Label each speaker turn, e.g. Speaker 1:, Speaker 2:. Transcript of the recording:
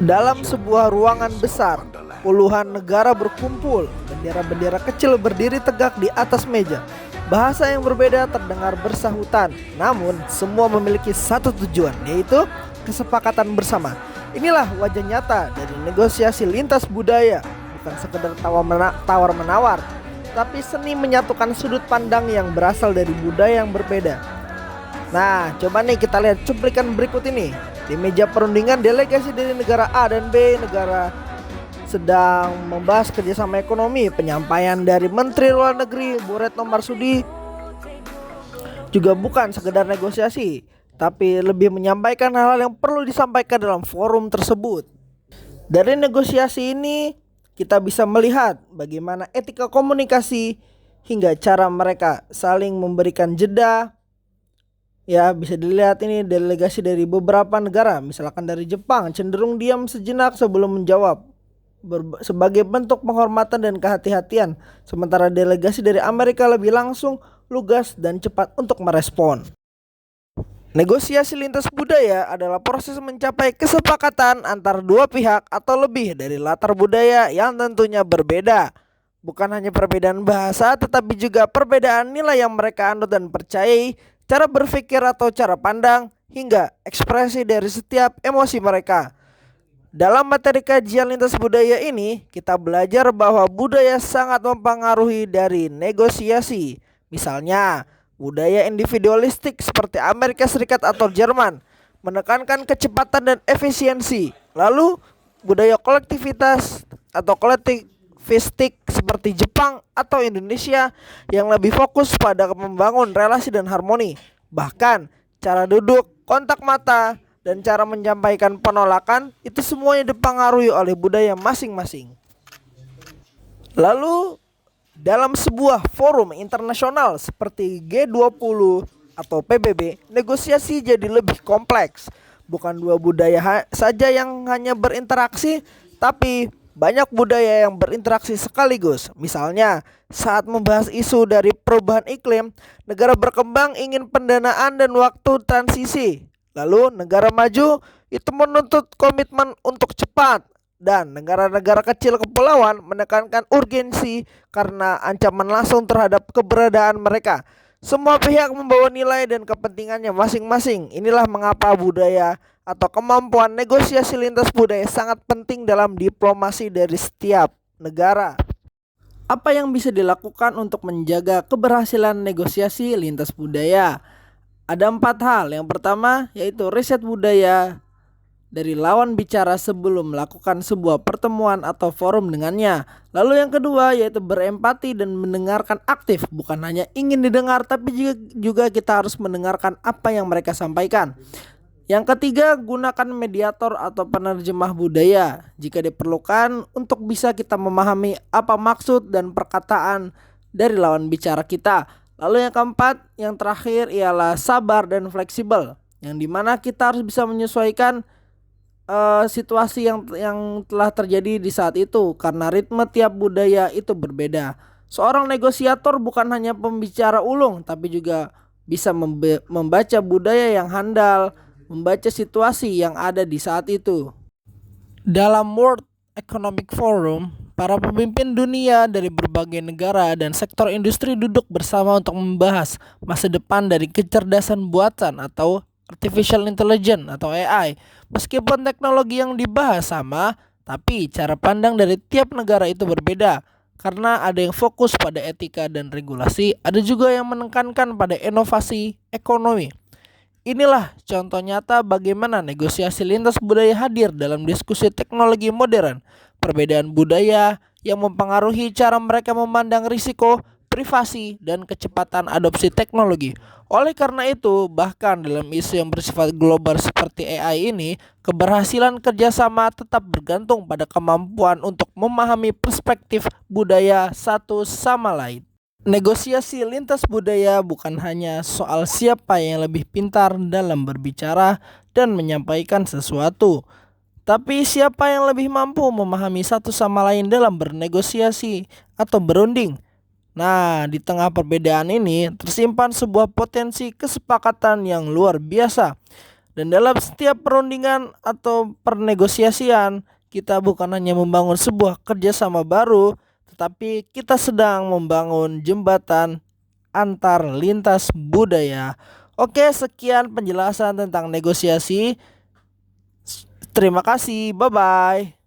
Speaker 1: Dalam sebuah ruangan besar, puluhan negara berkumpul. Bendera-bendera kecil berdiri tegak di atas meja. Bahasa yang berbeda terdengar bersahutan, namun semua memiliki satu tujuan, yaitu kesepakatan bersama. Inilah wajah nyata dari negosiasi lintas budaya, bukan sekedar tawar-menawar, tapi seni menyatukan sudut pandang yang berasal dari budaya yang berbeda. Nah, coba nih kita lihat cuplikan berikut ini. Di meja perundingan, delegasi dari negara A dan B negara sedang membahas kerjasama ekonomi. Penyampaian dari Menteri Luar Negeri Bu Retno Marsudi juga bukan sekedar negosiasi, tapi lebih menyampaikan hal-hal yang perlu disampaikan dalam forum tersebut. Dari negosiasi ini, kita bisa melihat bagaimana etika komunikasi hingga cara mereka saling memberikan jeda. Ya, bisa dilihat ini delegasi dari beberapa negara, misalkan dari Jepang cenderung diam sejenak sebelum menjawab sebagai bentuk penghormatan dan kehati-hatian. Sementara delegasi dari Amerika lebih langsung, lugas dan cepat untuk merespon. Negosiasi lintas budaya adalah proses mencapai kesepakatan antar dua pihak atau lebih dari latar budaya yang tentunya berbeda. Bukan hanya perbedaan bahasa, tetapi juga perbedaan nilai yang mereka anut dan percayai, cara berpikir atau cara pandang, hingga ekspresi dari setiap emosi mereka. Dalam materi kajian lintas budaya ini, kita belajar bahwa budaya sangat mempengaruhi dari negosiasi. Misalnya, budaya individualistik seperti Amerika Serikat atau Jerman menekankan kecepatan dan efisiensi. Lalu, budaya kolektivitas atau kolektivistik seperti Jepang atau Indonesia yang lebih fokus pada membangun relasi dan harmoni. Bahkan, cara duduk, kontak mata, dan cara menyampaikan penolakan itu semuanya dipengaruhi oleh budaya masing-masing. Lalu dalam sebuah forum internasional seperti G20 atau PBB, negosiasi jadi lebih kompleks. Bukan dua budaya saja yang hanya berinteraksi, tapi banyak budaya yang berinteraksi sekaligus. Misalnya, saat membahas isu dari perubahan iklim, negara berkembang ingin pendanaan dan waktu transisi. Lalu negara maju itu menuntut komitmen untuk cepat, dan negara-negara kecil kepulauan menekankan urgensi karena ancaman langsung terhadap keberadaan mereka. Semua pihak membawa nilai dan kepentingannya masing-masing. Inilah mengapa budaya atau kemampuan negosiasi lintas budaya sangat penting dalam diplomasi dari setiap negara. Apa yang bisa dilakukan untuk menjaga keberhasilan negosiasi lintas budaya? Ada 4 hal. Yang pertama yaitu riset budaya dari lawan bicara sebelum melakukan sebuah pertemuan atau forum dengannya. Lalu yang kedua yaitu berempati dan mendengarkan aktif. Bukan hanya ingin didengar, tapi juga kita harus mendengarkan apa yang mereka sampaikan. Yang ketiga, gunakan mediator atau penerjemah budaya jika diperlukan untuk bisa kita memahami apa maksud dan perkataan dari lawan bicara kita. Lalu yang keempat, yang terakhir ialah sabar dan fleksibel, yang dimana kita harus bisa menyesuaikan situasi yang telah terjadi di saat itu, karena ritme tiap budaya itu berbeda. Seorang negosiator bukan hanya pembicara ulung, tapi juga bisa membaca budaya yang handal, membaca situasi yang ada di saat itu. Dalam World Economic Forum, para pemimpin dunia dari berbagai negara dan sektor industri duduk bersama untuk membahas masa depan dari kecerdasan buatan atau artificial intelligence atau AI. Meskipun teknologi yang dibahas sama, tapi cara pandang dari tiap negara itu berbeda. Karena ada yang fokus pada etika dan regulasi, ada juga yang menekankan pada inovasi ekonomi. Inilah contoh nyata bagaimana negosiasi lintas budaya hadir dalam diskusi teknologi modern. Perbedaan budaya yang mempengaruhi cara mereka memandang risiko, privasi, dan kecepatan adopsi teknologi. Oleh karena itu, bahkan dalam isu yang bersifat global seperti AI ini, keberhasilan kerjasama tetap bergantung pada kemampuan untuk memahami perspektif budaya satu sama lain. Negosiasi lintas budaya bukan hanya soal siapa yang lebih pintar dalam berbicara dan menyampaikan sesuatu, tapi siapa yang lebih mampu memahami satu sama lain dalam bernegosiasi atau berunding. Nah, di tengah perbedaan ini tersimpan sebuah potensi kesepakatan yang luar biasa. Dan dalam setiap perundingan atau pernegosiasian, kita bukan hanya membangun sebuah kerjasama baru, tetapi kita sedang membangun jembatan antar lintas budaya. Oke, sekian penjelasan tentang negosiasi. Terima kasih, bye bye.